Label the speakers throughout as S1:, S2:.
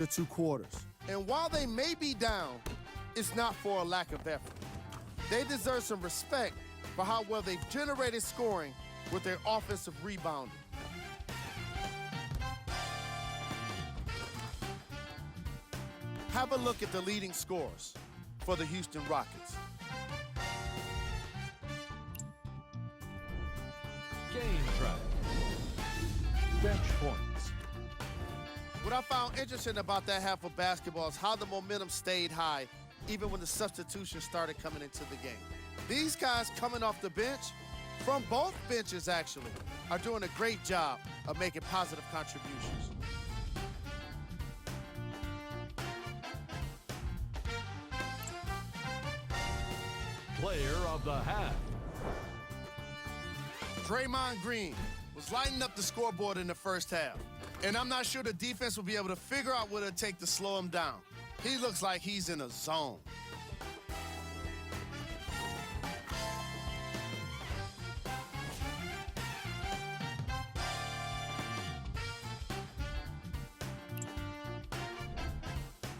S1: the 2 quarters. And while they may be down, it's not for a lack of effort. They deserve some respect for how well they've generated scoring with their offensive rebounding. Have a look at the leading scorers for the Houston Rockets.
S2: Game track. Bench points.
S1: What I found interesting about that half of basketball is how the momentum stayed high even when the substitutions started coming into the game. These guys coming off the bench, from both benches actually, are doing a great job of making positive contributions.
S2: Player of the half.
S1: Draymond Green was lighting up the scoreboard in the first half, and I'm not sure the defense will be able to figure out what it'll take to slow him down. He looks like he's in a zone.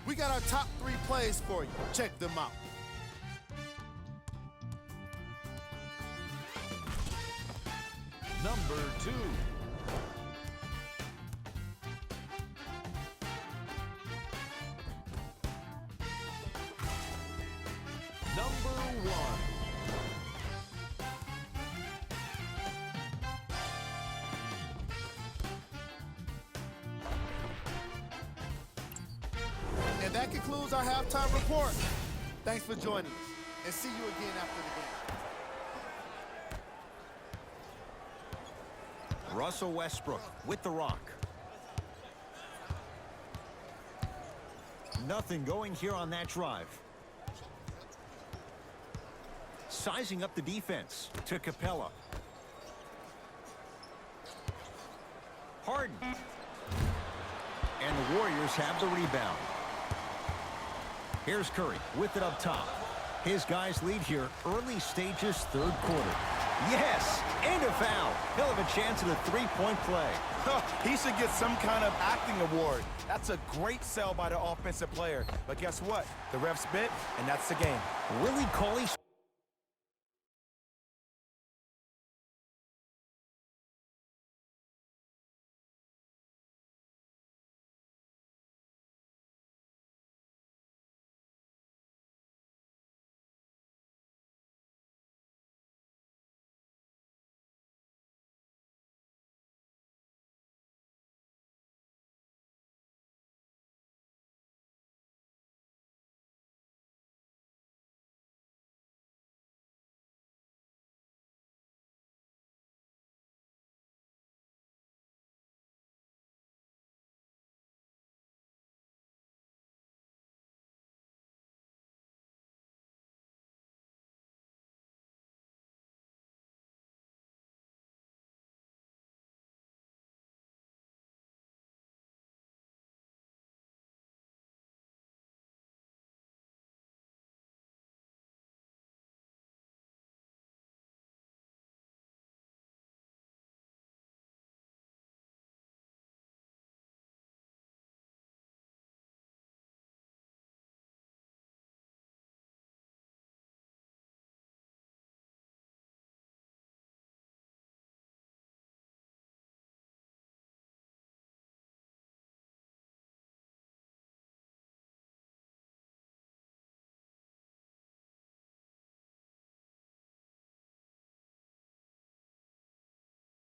S1: We got our top 3 plays for you. Check them out.
S2: Number 2. Number 1.
S1: And that concludes our halftime report. Thanks for joining us, and see you again after the game.
S3: Russell Westbrook with the rock. Nothing going here on that drive. Sizing up the defense to Capella. Harden. And the Warriors have the rebound. Here's Curry with it up top. His guys lead here early stages, 3rd quarter. Yes, and a foul. He'll have a chance at a 3-point play.
S4: He should get some kind of acting award. That's a great sell by the offensive player. But guess what? The ref spit, and that's the game.
S3: Willie Cauley.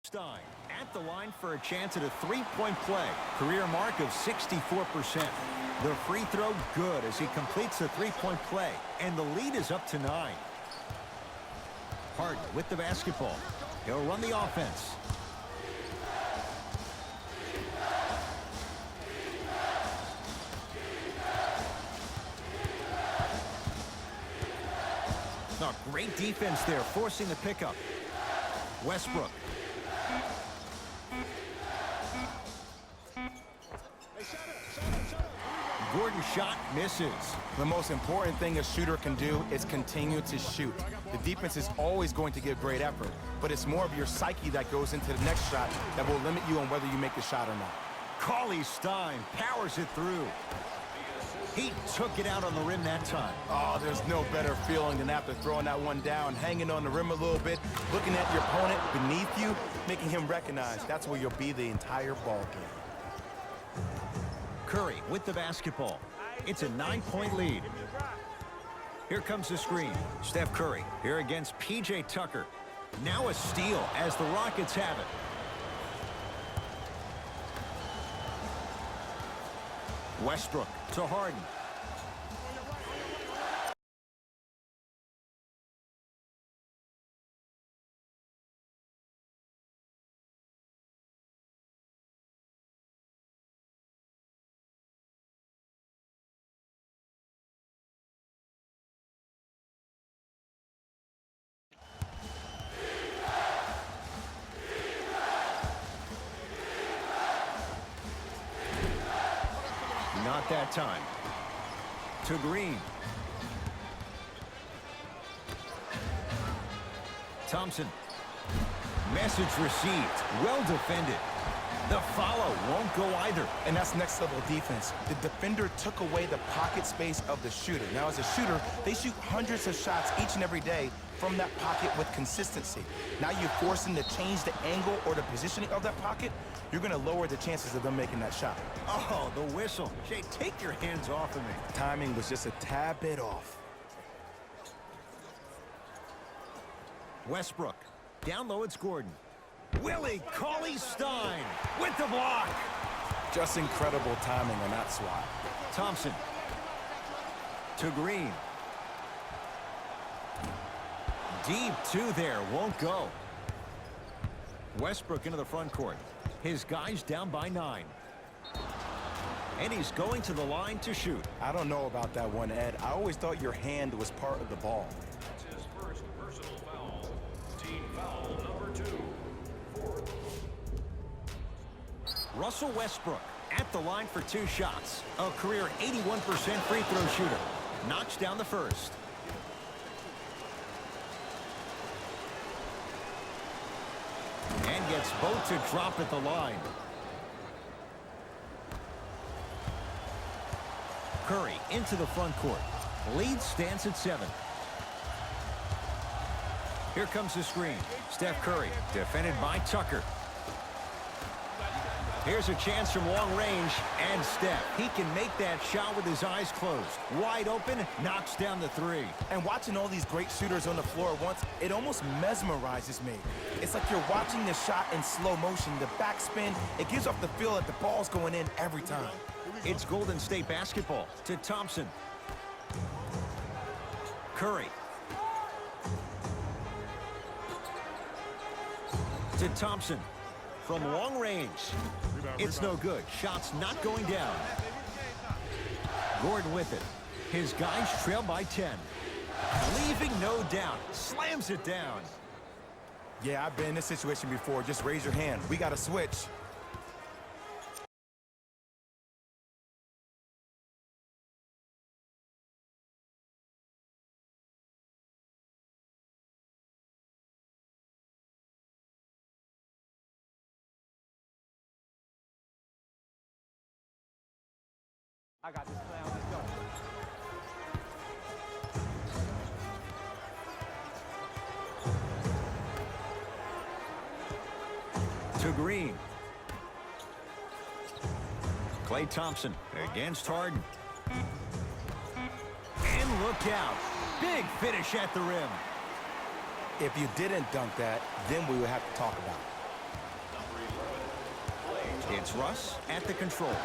S3: Stein at the line for a chance at a 3-point play. Career mark of 64%. The free throw good as he completes the 3-point play. And the lead is up to 9. Harden with the basketball. He'll run the offense. Oh, great defense there, forcing the pickup. Westbrook. Gordon's shot misses.
S4: The most important thing a shooter can do is continue to shoot. The defense is always going to give great effort, but it's more of your psyche that goes into the next shot that will limit you on whether you make the shot or not.
S3: Cauley Stein powers it through. He took it out on the rim that time.
S4: Oh, there's no better feeling than after throwing that one down, hanging on the rim a little bit, looking at your opponent beneath you, making him recognize that's where you'll be the entire ball game.
S3: Curry with the basketball. It's a 9-point lead. Here comes the screen. Steph Curry here against P.J. Tucker. Now a steal as the Rockets have it. Westbrook to Harden. Not that time. To Green. Thompson. Message received. Well defended. The follow won't go either.
S4: And that's next level defense. The defender took away the pocket space of the shooter. Now, as a shooter, they shoot hundreds of shots each and every day from that pocket with consistency. Now you force them to change the angle or the positioning of that pocket, you're going to lower the chances of them making that shot.
S3: Oh, the whistle. Jay, take your hands off of me.
S4: Timing was just a tad bit off.
S3: Westbrook. Down low, it's Gordon. Willie Cauley-Stein with the block.
S4: Just incredible timing on that swat.
S3: Thompson. To Green. Deep two there, won't go. Westbrook into the front court. His guys down by 9. And he's going to the line to shoot.
S4: I don't know about that one, Ed. I always thought your hand was part of the ball.
S2: That's his first personal foul. Team foul number 2.
S3: Russell Westbrook at the line for 2 shots. A career 81% free throw shooter. Knocks down the first. And gets both to drop at the line. Curry into the front court. Lead stands at 7. Here comes the screen. Steph Curry defended by Tucker. Here's a chance from long range, and Steph. He can make that shot with his eyes closed. Wide open, knocks down the 3.
S4: And watching all these great shooters on the floor at once, it almost mesmerizes me. It's like you're watching the shot in slow motion, the backspin. It gives off the feel that the ball's going in every time.
S3: It's Golden State basketball to Thompson. Curry. To Thompson. From long range. It's no good. Shot's not going down. Gordon with it. His guys trail by 10. Leaving no doubt. Slams it down.
S4: Yeah, I've been in this situation before. Just raise your hand. We got to switch.
S5: I got this clown. Let's go.
S3: To Green. Klay Thompson against Harden. And look out. Big finish at the rim.
S4: If you didn't dunk that, then we would have to talk about it.
S3: It's Russ at the controls.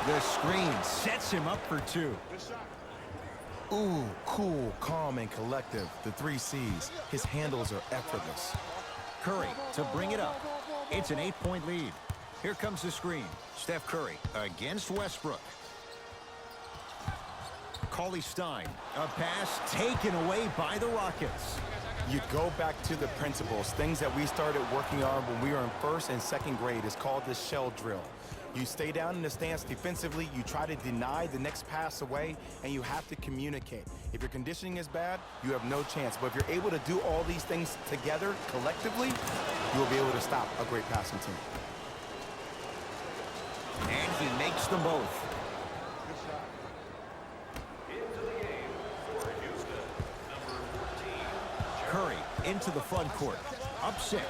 S3: The screen sets him up for 2.
S4: Ooh, cool, calm, and collective. The 3 C's. His handles are effortless.
S3: Curry to bring it up. It's an 8-point lead. Here comes the screen. Steph Curry against Westbrook. Cauley Stein. A pass taken away by the Rockets.
S4: You go back to the principles, things that we started working on when we were in first and second grade. It's called the shell drill. You stay down in the stance defensively, you try to deny the next pass away, and you have to communicate. If your conditioning is bad, you have no chance. But if you're able to do all these things together, collectively, you will be able to stop a great passing team.
S3: And he makes them both.
S2: Into the game for Houston, number 14.
S3: Curry into the front court. Up 6.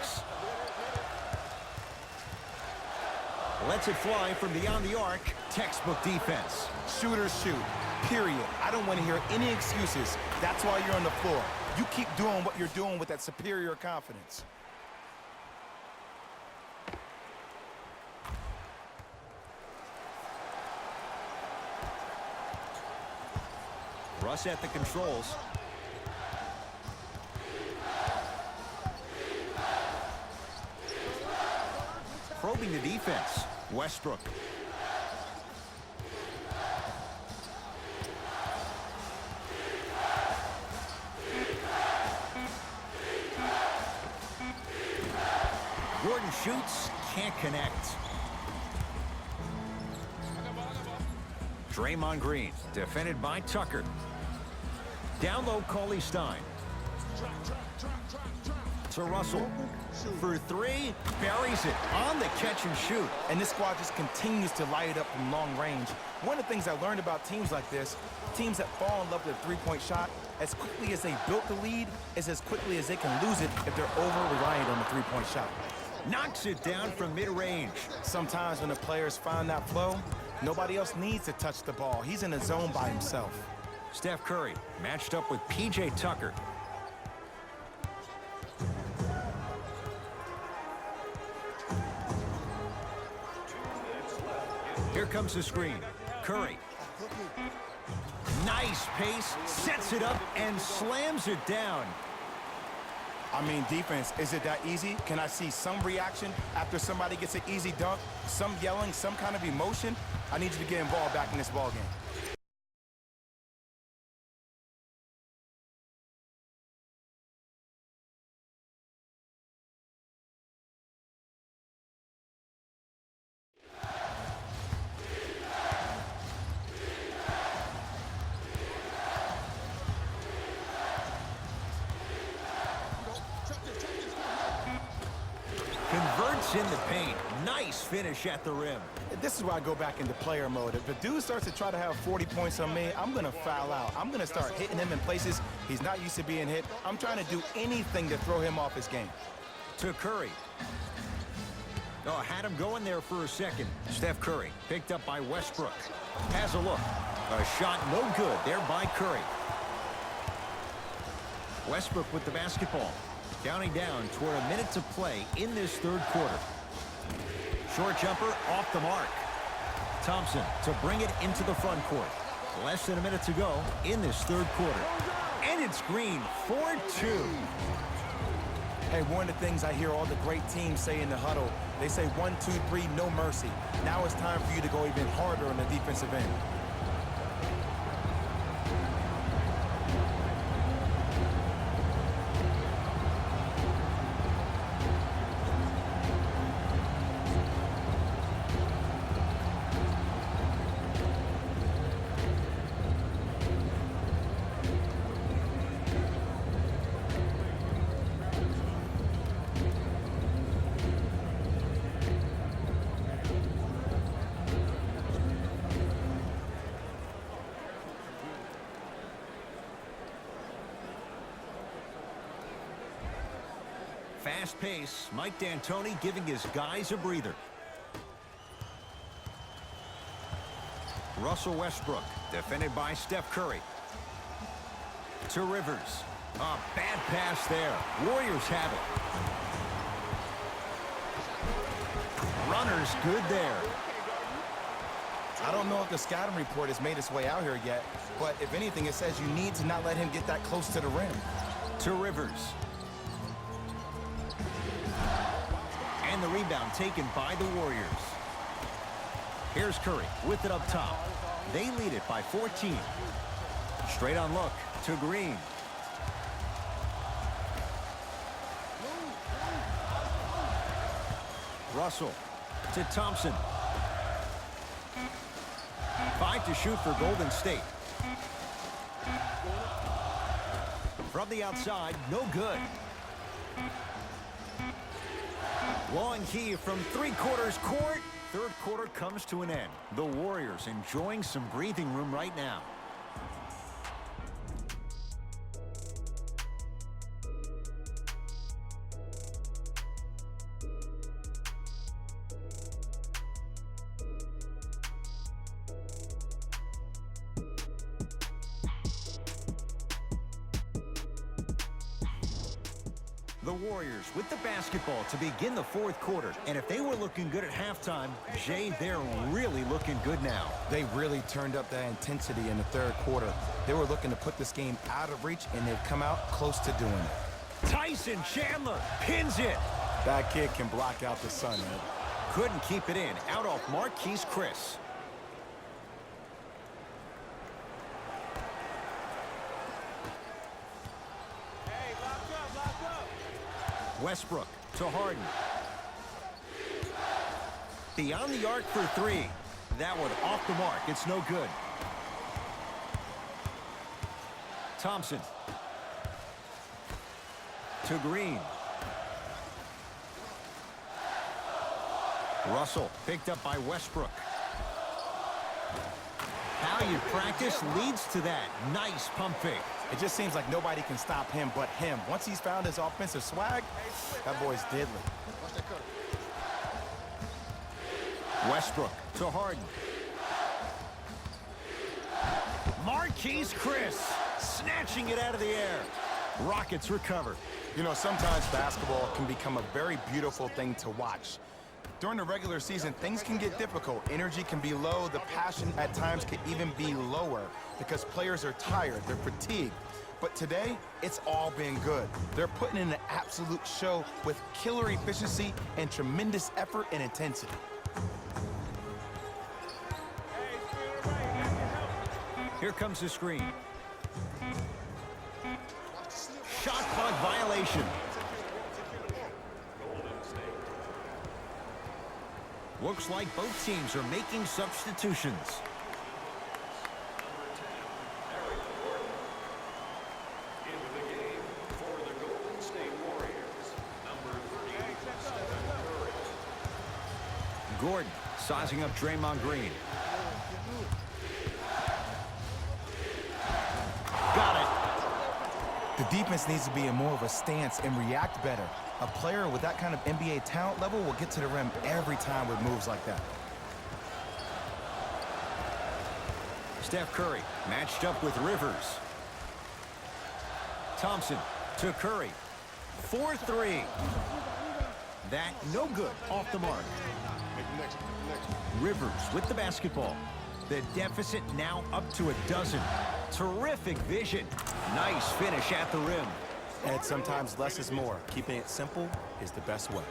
S3: Lets it fly from beyond the arc. Textbook defense.
S4: Shooters shoot, period. I don't want to hear any excuses. That's why you're on the floor. You keep doing what you're doing with that superior confidence.
S3: Russ at the controls. Probing the defense. Westbrook. Gordon shoots, can't connect. Draymond Green, defended by Tucker. Down low, Cauley Stein. To Russell. For 3, buries it on the catch and shoot.
S4: And this squad just continues to light it up from long range. One of the things I learned about teams like this, teams that fall in love with a three-point shot, as quickly as they built the lead, is as quickly as they can lose it if they're over-reliant on the three-point shot.
S3: Knocks it down from mid-range.
S4: Sometimes when the players find that flow, nobody else needs to touch the ball. He's in a zone by himself.
S3: Steph Curry matched up with P.J. Tucker. Here comes the screen. Curry. Nice pace, sets it up, and slams it down.
S4: I mean, defense, is it that easy? Can I see some reaction after somebody gets an easy dunk? Some yelling, some kind of emotion? I need you to get involved back in this ball game.
S3: Converts in the paint. Nice finish at the rim.
S4: This is where I go back into player mode. If the dude starts to try to have 40 points on me, I'm going to foul out. I'm going to start hitting him in places he's not used to being hit. I'm trying to do anything to throw him off his game.
S3: To Curry. Oh, had him going there for a second. Steph Curry picked up by Westbrook. Has a look. A shot no good there by Curry. Westbrook with the basketball. Counting down toward a minute to play in this third quarter. Short jumper off the mark. Thompson to bring it into the front court. Less than a minute to go in this third quarter. And it's Green, 4-2.
S4: Hey, one of the things I hear all the great teams say in the huddle, they say 1, 2, 3, no mercy. Now it's time for you to go even harder on the defensive end.
S3: Fast pace, Mike D'Antoni giving his guys a breather. Russell Westbrook, defended by Steph Curry. To Rivers. A bad pass there. Warriors have it. Runners good there.
S4: I don't know if the scouting report has made its way out here yet, but if anything, it says you need to not let him get that close to the rim.
S3: To Rivers. And the rebound taken by the Warriors. Here's Curry with it up top. They lead it by 14. Straight on look to Green. Russell to Thompson. 5 to shoot for Golden State. From the outside, no good. Long key from three-quarters court. Third quarter comes to an end. The Warriors enjoying some breathing room right now. The Warriors with the basketball to begin the fourth quarter. And if they were looking good at halftime, Jay, they're really looking good now.
S4: They really turned up that intensity in the third quarter. They were looking to put this game out of reach, and they've come out close to doing it.
S3: Tyson Chandler pins it.
S4: That kid can block out the sun, man.
S3: Couldn't keep it in. Out off Marquise Chris. Westbrook to Harden. Beyond the arc for three. That one off the mark. It's no good. Thompson to Green. Russell picked up by Westbrook. How you practice leads to that. Nice pump fake.
S4: It just seems like nobody can stop him but him. Once he's found his offensive swag, that boy's deadly.
S3: Westbrook to Harden. Marquise Chris snatching it out of the air. Rockets recover.
S4: You know, sometimes basketball can become a very beautiful thing to watch. During the regular season, things can get difficult. Energy can be low. The passion at times can even be lower because players are tired. They're fatigued. But today, it's all been good. They're putting in an absolute show with killer efficiency and tremendous effort and intensity.
S3: Here comes the screen. Shot clock violation. Looks like both teams are making substitutions.
S2: Into the game for the Golden State Warriors, number 38, Stephen Curry.
S3: Gordon sizing up Draymond Green. Got it.
S4: The defense needs to be in more of a stance and react better. A player with that kind of NBA talent level will get to the rim every time with moves like that.
S3: Steph Curry matched up with Rivers. Thompson to Curry. 4-3. That no good off the mark. Rivers with the basketball. The deficit now up to a dozen. Terrific vision. Nice finish at the rim.
S4: And sometimes less is more. Keeping it simple is the best way.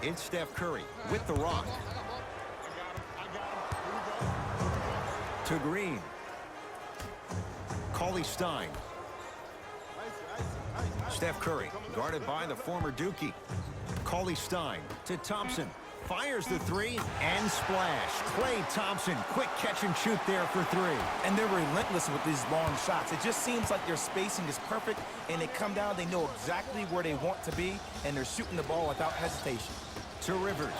S3: It's Steph Curry with the rock. To Green. Cauley Stein. Steph Curry guarded by the former Dookie. Cauley Stein to Thompson. Fires the three and splash. Klay Thompson, quick catch and shoot there for three.
S4: And they're relentless with these long shots. It just seems like their spacing is perfect, and they come down, they know exactly where they want to be, and they're shooting the ball without hesitation.
S3: To Rivers.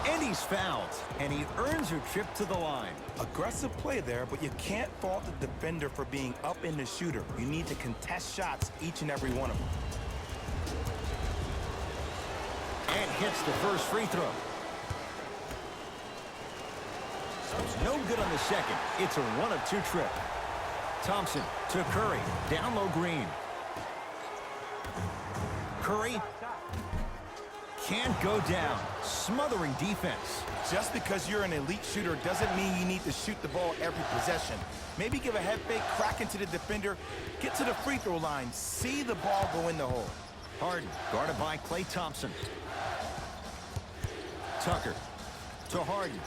S3: And he's fouled, and he earns a trip to the line.
S4: Aggressive play there, but you can't fault the defender for being up in the shooter. You need to contest shots, each and every one of them.
S3: And hits the first free throw. No good on the second. It's a 1-of-2 trip. Thompson to Curry. Down low Green. Curry can't go down. Smothering defense.
S4: Just because you're an elite shooter doesn't mean you need to shoot the ball every possession. Maybe give a head fake, crack into the defender, get to the free throw line, see the ball go in the hole.
S3: Harden guarded by Klay Thompson. Tucker to Harden.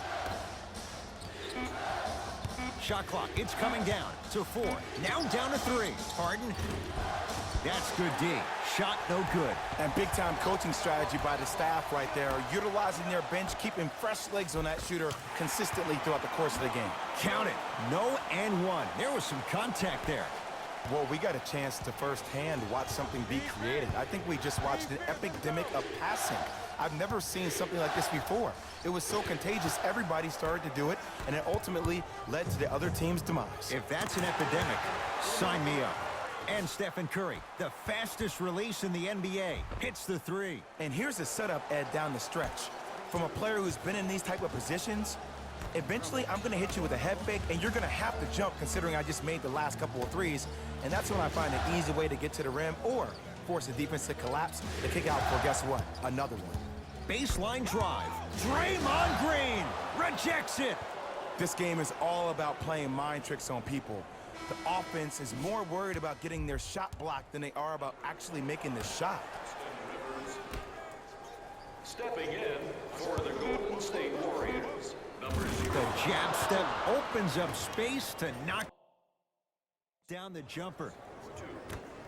S3: Shot clock, it's coming down to 4. Now down to 3. Harden. That's good D. Shot no good.
S4: And big-time coaching strategy by the staff right there, utilizing their bench, keeping fresh legs on that shooter consistently throughout the course of the game.
S3: Count it. No and 1. There was some contact there.
S4: Well, we got a chance to firsthand watch something be created. I think we just watched an epidemic of passing. I've never seen something like this before. It was so contagious, everybody started to do it, and it ultimately led to the other team's demise.
S3: If that's an epidemic, sign me up. And Stephen Curry, the fastest release in the NBA, hits the 3.
S4: And here's the setup, Ed, down the stretch. From a player who's been in these type of positions, eventually I'm going to hit you with a head fake, and you're going to have to jump considering I just made the last couple of threes. And that's when I find an easy way to get to the rim or force the defense to collapse to kick out for, guess what, another one.
S3: Baseline drive. Draymond Green rejects it.
S4: This game is all about playing mind tricks on people. The offense is more worried about getting their shot blocked than they are about actually making the shot.
S2: Stepping in for the Golden State Warriors, number 0.
S3: The jab step opens up space to knock down the jumper.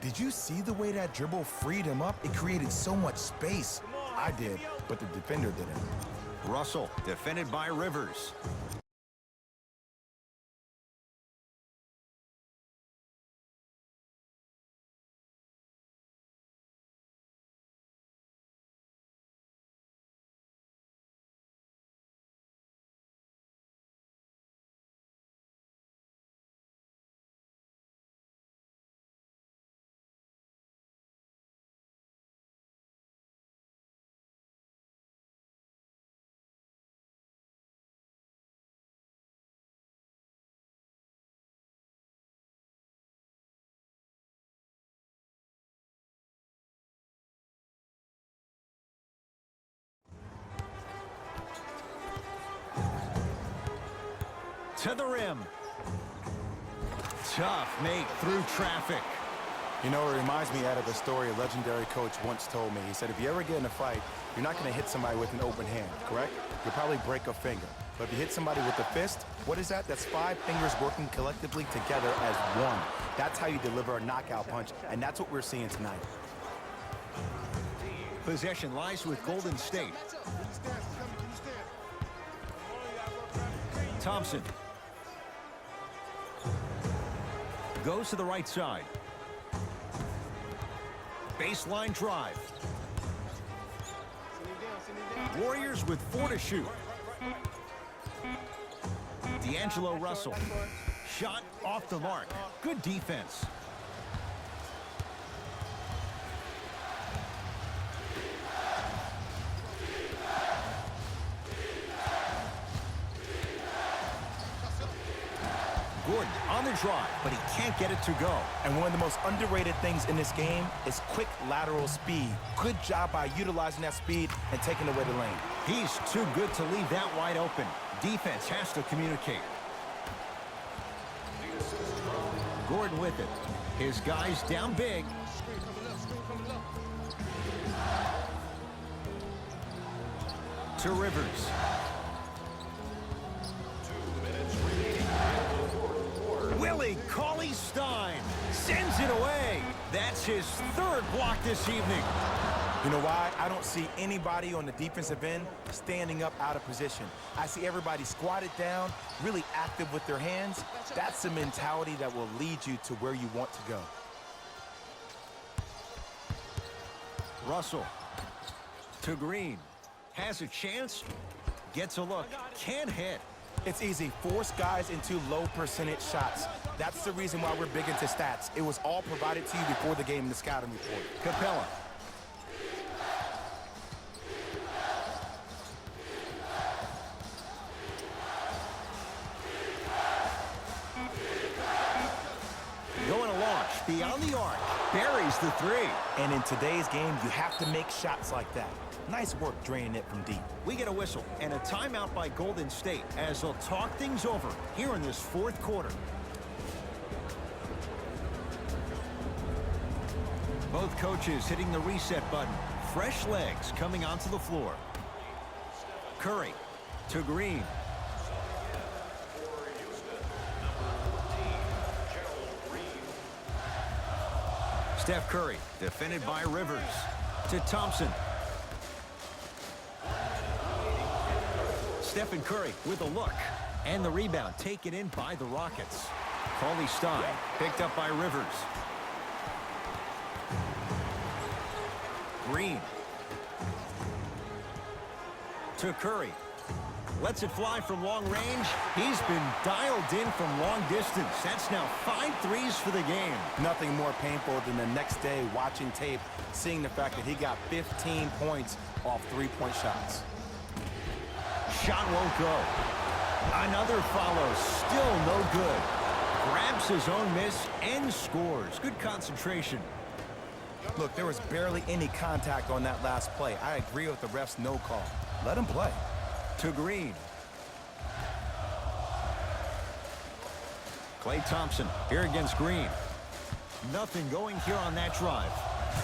S4: Did you see the way that dribble freed him up? It created so much space. I did, but the defender didn't.
S3: Russell, defended by Rivers. To the rim. Tough make through traffic.
S4: You know, it reminds me out of a story a legendary coach once told me. He said, if you ever get in a fight, you're not going to hit somebody with an open hand, correct? You'll probably break a finger. But if you hit somebody with a fist, what is that? That's 5 fingers working collectively together as one. That's how you deliver a knockout punch, and that's what we're seeing tonight.
S3: Possession lies with Golden State. Thompson. Goes to the right side. Baseline drive. Warriors with 4 to shoot. D'Angelo Russell. Shot off the mark. Good defense. Gordon on the drive, but he can't get it to go.
S4: And one of the most underrated things in this game is quick lateral speed. Good job by utilizing that speed and taking away the lane.
S3: He's too good to leave that wide open. Defense has to communicate. Gordon with it. His guys down big. To Rivers. Willie Cauley-Stein sends it away. That's his 3rd block this evening.
S4: You know why? I don't see anybody on the defensive end standing up out of position. I see everybody squatted down, really active with their hands. That's the mentality that will lead you to where you want to go.
S3: Russell to Green. Has a chance. Gets a look. Can't hit.
S4: It's easy. Force guys into low percentage shots. That's the reason why we're big into stats. It was all provided to you before the game in the scouting report.
S3: Capella. Going to launch beyond the arc. Buries the 3.
S4: And in today's game, you have to make shots like that. Nice work draining it from deep.
S3: We get a whistle and a timeout by Golden State as they'll talk things over here in this 4th quarter. Both coaches hitting the reset button. Fresh legs coming onto the floor. Curry to Green. Steph Curry, defended by Rivers. To Thompson. Stephen Curry with a look. And the rebound taken in by the Rockets. Cauley Stein picked up by Rivers. Green. To Curry. Lets it fly from long range. He's been dialed in from long distance. That's now 5 threes for the game.
S4: Nothing more painful than the next day watching tape, seeing the fact that he got 15 points off three-point shots.
S3: Shot won't go. Another follow, still no good. Grabs his own miss and scores. Good concentration.
S4: Look, there was barely any contact on that last play. I agree with the ref's no call. Let him play.
S3: To Green. Klay Thompson here against Green. Nothing going here on that drive.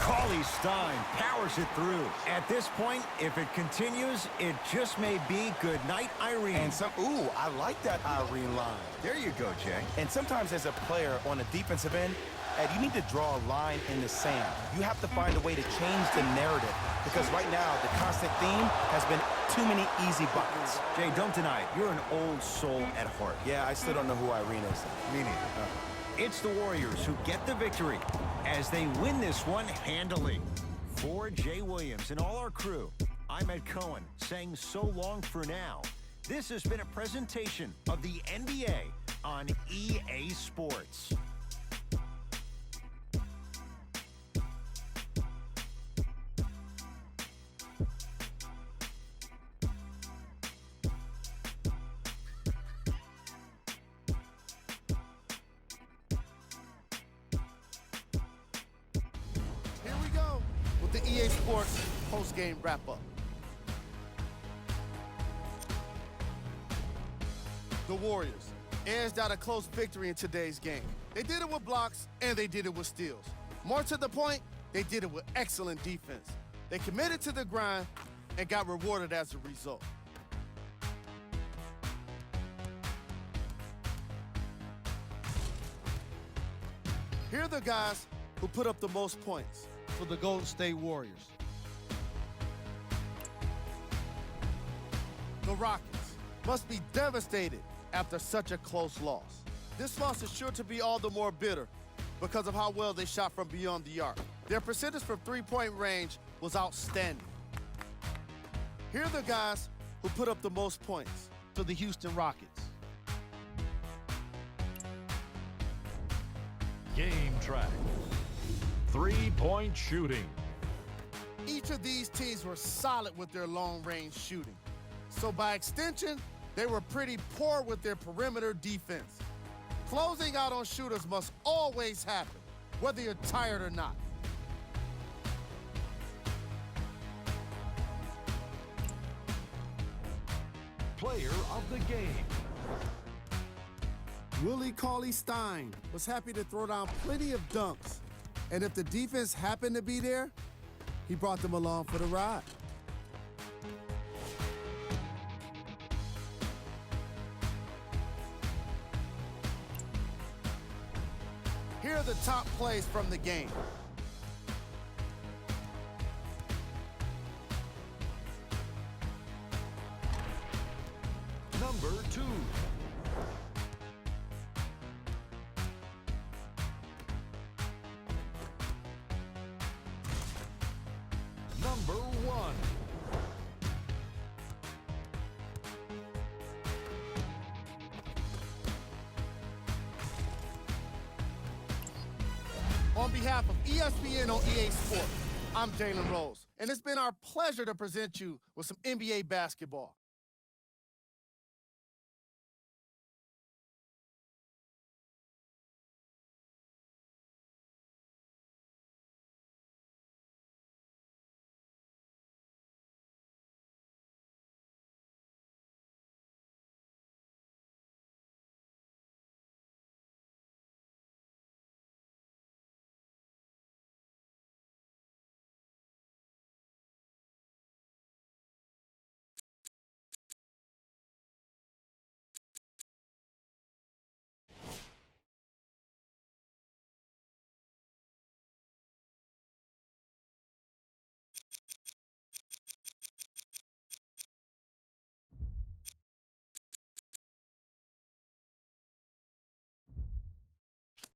S3: Cauley Stein powers it through. At this point, if it continues, it just may be good night, Irene.
S4: And ooh, I like that Irene line.
S3: There you go, Jay.
S4: And sometimes as a player on a defensive end, Ed, you need to draw a line in the sand. You have to find a way to change the narrative because right now the constant theme has been too many easy buckets.
S3: Jay, don't deny it. You're an old soul at heart.
S4: Yeah, I still don't know who Irene is.
S3: Me neither. It's the Warriors who get the victory as they win this one handily. For Jay Williams and all our crew, I'm Ed Cohen saying so long for now. This has been a presentation of the NBA on EA Sports.
S1: Here we go with the EA Sports post-game wrap-up. The Warriors edged out a close victory in today's game. They did it with blocks, and they did it with steals. More to the point, they did it with excellent defense. They committed to the grind and got rewarded as a result. Here are the guys who put up the most points for the Golden State Warriors. The Rockets must be devastated after such a close loss. This loss is sure to be all the more bitter because of how well they shot from beyond the arc. Their percentage from three-point range was outstanding. Here are the guys who put up the most points for the Houston Rockets.
S2: Game track. Three-point shooting.
S1: Each of these teams were solid with their long-range shooting. So by extension, they were pretty poor with their perimeter defense. Closing out on shooters must always happen, whether you're tired or not.
S2: Player of the game.
S1: Willie Cauley-Stein was happy to throw down plenty of dunks. And if the defense happened to be there, he brought them along for the ride. Here are the top plays from the game.
S2: Number 2. Number 1.
S1: On behalf of ESPN on EA Sports, I'm Jalen Rose, and it's been our pleasure to present you with some NBA basketball.